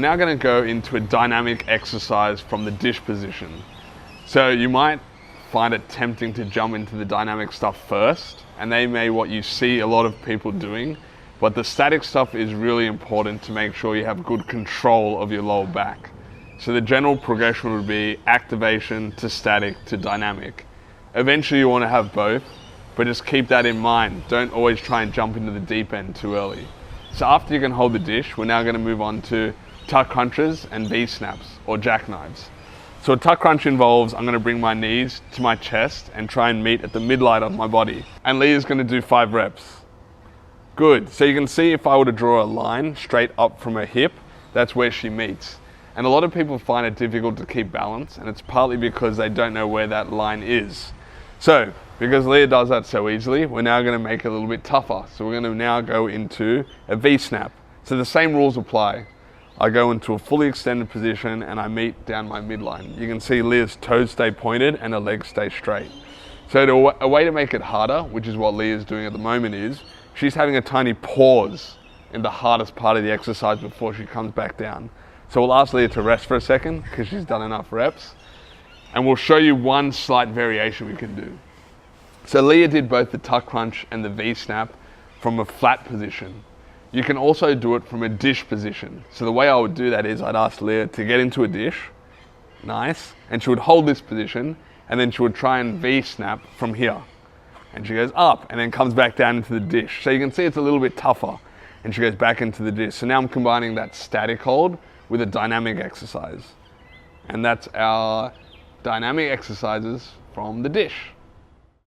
now going to go into a dynamic exercise from the dish position. So you might find it tempting to jump into the dynamic stuff first, and they may what you see a lot of people doing, but the static stuff is really important to make sure you have good control of your lower back. So the general progression would be activation to static to dynamic. Eventually you want to have both, but just keep that in mind. Don't always try and jump into the deep end too early. So after you can hold the dish, we're now going to move on to tuck crunches and V-snaps or jackknives. So a tuck crunch involves, I'm going to bring my knees to my chest and try and meet at the midline of my body. And Leah's going to do 5 reps. Good. So you can see if I were to draw a line straight up from her hip, that's where she meets. And a lot of people find it difficult to keep balance, and it's partly because they don't know where that line is. So, because Leah does that so easily, we're now going to make it a little bit tougher. So we're going to now go into a V-snap. So the same rules apply. I go into a fully extended position and I meet down my midline. You can see Leah's toes stay pointed and her legs stay straight. So a way to make it harder, which is what Leah's doing at the moment, is she's having a tiny pause in the hardest part of the exercise before she comes back down. So we'll ask Leah to rest for a second because she's done enough reps. And we'll show you one slight variation we can do. So Leah did both the tuck crunch and the V-snap from a flat position. You can also do it from a dish position. So the way I would do that is I'd ask Leah to get into a dish, nice, and she would hold this position, and then she would try and V-snap from here. And she goes up, and then comes back down into the dish. So you can see it's a little bit tougher, and she goes back into the dish. So now I'm combining that static hold with a dynamic exercise. And that's our dynamic exercises from the dish.